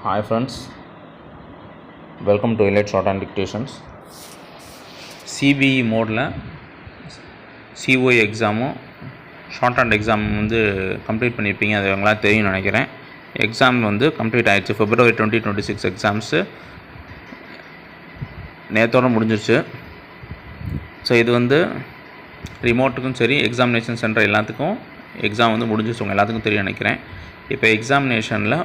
Hi friends, welcome to Elite Shorthand Dictations. CBE மோடில் COE எக்ஸாமும் short exam வந்து complete பண்ணியிருப்பீங்க. அது எங்களாம் தெரியும் நினைக்கிறேன். எக்ஸாம் வந்து கம்ப்ளீட் ஆகிடுச்சு. February 2026 எக்ஸாம்ஸு நேற்றோட முடிஞ்சிருச்சு. ஸோ இது வந்து ரிமோட்டுக்கும் சரி எக்ஸாமினேஷன் சென்டர் எல்லாத்துக்கும் எக்ஸாம் வந்து முடிஞ்சிச்சு. உங்கள் எல்லாத்துக்கும் தெரியும் நினைக்கிறேன். இப்போ எக்ஸாமினேஷனில்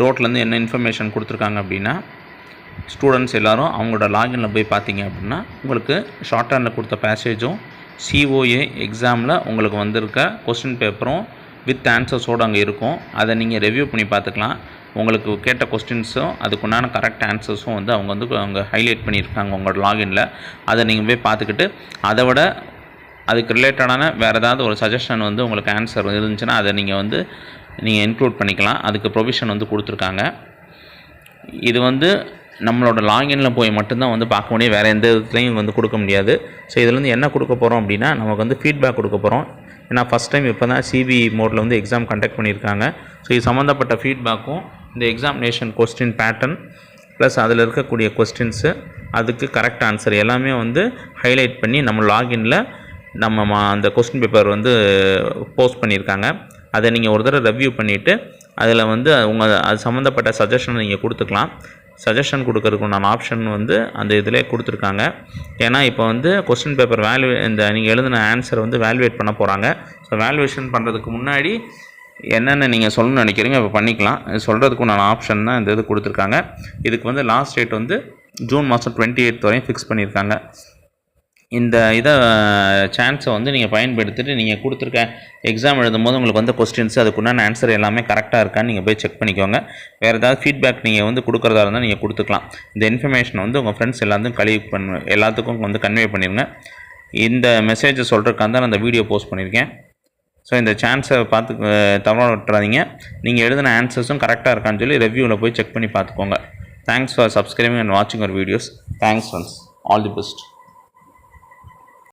டோட்லேருந்து என்ன இன்ஃபர்மேஷன் கொடுத்துருக்காங்க அப்படின்னா, ஸ்டூடெண்ட்ஸ் எல்லோரும் அவங்களோட லாகினில் போய் பார்த்தீங்க அப்படின்னா உங்களுக்கு ஷார்ட் ஹேண்டில் கொடுத்த பேசேஜும் COA எக்ஸாமில் உங்களுக்கு வந்திருக்க கொஸ்டின் பேப்பரும் வித் ஆன்சர்ஸோடு அங்கே இருக்கும். அதை நீங்கள் ரிவ்யூ பண்ணி பார்த்துக்கலாம். உங்களுக்கு கேட்ட கொஸ்டின்ஸும் அதுக்குண்டான கரெக்ட் ஆன்சர்ஸும் வந்து அவங்க ஹைலைட் பண்ணியிருக்காங்க உங்களோட லாகினில். அதை நீங்கள் போய் பார்த்துக்கிட்டு அதை விட அதுக்கு ரிலேட்டடான வேறு ஏதாவது ஒரு சஜஷன் வந்து உங்களுக்கு ஆன்சர் இருந்துச்சுன்னா அதை நீங்கள் இன்க்ளூட் பண்ணிக்கலாம். அதுக்கு ப்ரொவிஷன் வந்து கொடுத்துருக்காங்க. இது வந்து நம்மளோட லாகினில் போய் மட்டும்தான் வந்து பார்க்க முடியும். வேறு எந்த இதுலேயும் வந்து கொடுக்க முடியாது. ஸோ இதுலேருந்து என்ன கொடுக்க போகிறோம் அப்படின்னா, நமக்கு வந்து ஃபீட்பேக் கொடுக்க போகிறோம். ஏன்னா ஃபஸ்ட் டைம் இப்போ தான் CBE மோடில் வந்து எக்ஸாம் கண்டக்ட் பண்ணியிருக்காங்க. ஸோ இது சம்மந்தப்பட்ட ஃபீட்பேக்கும் இந்த எக்ஸாமினேஷன் கொஸ்டின் பேட்டர்ன் ப்ளஸ் அதில் இருக்கக்கூடிய கொஸ்டின்ஸு அதுக்கு கரெக்ட் ஆன்சர் எல்லாமே வந்து ஹைலைட் பண்ணி நம்ம லாகினில் அந்த கொஸ்டின் பேப்பர் வந்து போஸ்ட் பண்ணியிருக்காங்க. அதை நீங்கள் ஒரு தடவை ரிவ்யூ பண்ணிவிட்டு அதில் வந்து அது சம்மந்தப்பட்ட சஜஷனை நீங்கள் கொடுத்துக்கலாம். சஜஷன் கொடுக்கறதுக்கு நான் ஆப்ஷன் வந்து அந்த இதில் கொடுத்துருக்காங்க. ஏன்னா இப்போ வந்து கொஸ்டின் பேப்பர் நீங்கள் எழுதின ஆன்சரை வந்து வேல்யூவேட் பண்ண போகிறாங்க. ஸோ வேல்யூவேஷன் பண்ணுறதுக்கு முன்னாடி என்னென்ன நீங்கள் சொல்லணும்னு நினைக்கிறீங்க இப்போ பண்ணிக்கலாம். சொல்கிறதுக்கு நான் ஆப்ஷன் தான் இந்த இது கொடுத்துருக்காங்க. இதுக்கு வந்து லாஸ்ட் டேட் வந்து ஜூன் மாதம் 28 வரையும் ஃபிக்ஸ் பண்ணியிருக்காங்க. இந்த சான்ஸை வந்து நீங்கள் பயன்படுத்திட்டு நீங்கள் கொடுத்துருக்க எக்ஸாம் எழுதும்போது உங்களுக்கு வந்து கொஸ்டின்ஸ் அதுக்குண்டான ஆன்சர் எல்லாமே கரெக்டாக இருக்கான்னு நீங்கள் போய் செக் பண்ணிக்கோங்க. வேறு ஏதாவது ஃபீட்பேக் நீங்கள் வந்து கொடுக்குறதா இருந்தால் நீங்கள் கொடுத்துக்கலாம். இந்த இன்ஃபர்மேஷனை வந்து உங்கள் ஃப்ரெண்ட்ஸ் எல்லாத்துக்கும் வந்து கன்வே பண்ணிடுங்க. இந்த மெசேஜை சொல்கிறதுக்காக தான் அந்த வீடியோ போஸ்ட் பண்ணியிருக்கேன். ஸோ இந்த சான்ஸை பார்த்து தவற விட்டுறாதீங்க. நீங்கள் எழுதின ஆன்சர்ஸும் கரெக்டாக இருக்கான்னு சொல்லி ரிவ்யூவில் போய் செக் பண்ணி பார்த்துக்கோங்க. தேங்க்ஸ் ஃபார் சப்ஸ்கிரைபிங் அண்ட் வாட்சிங் our videos. Thanks friends. All the best.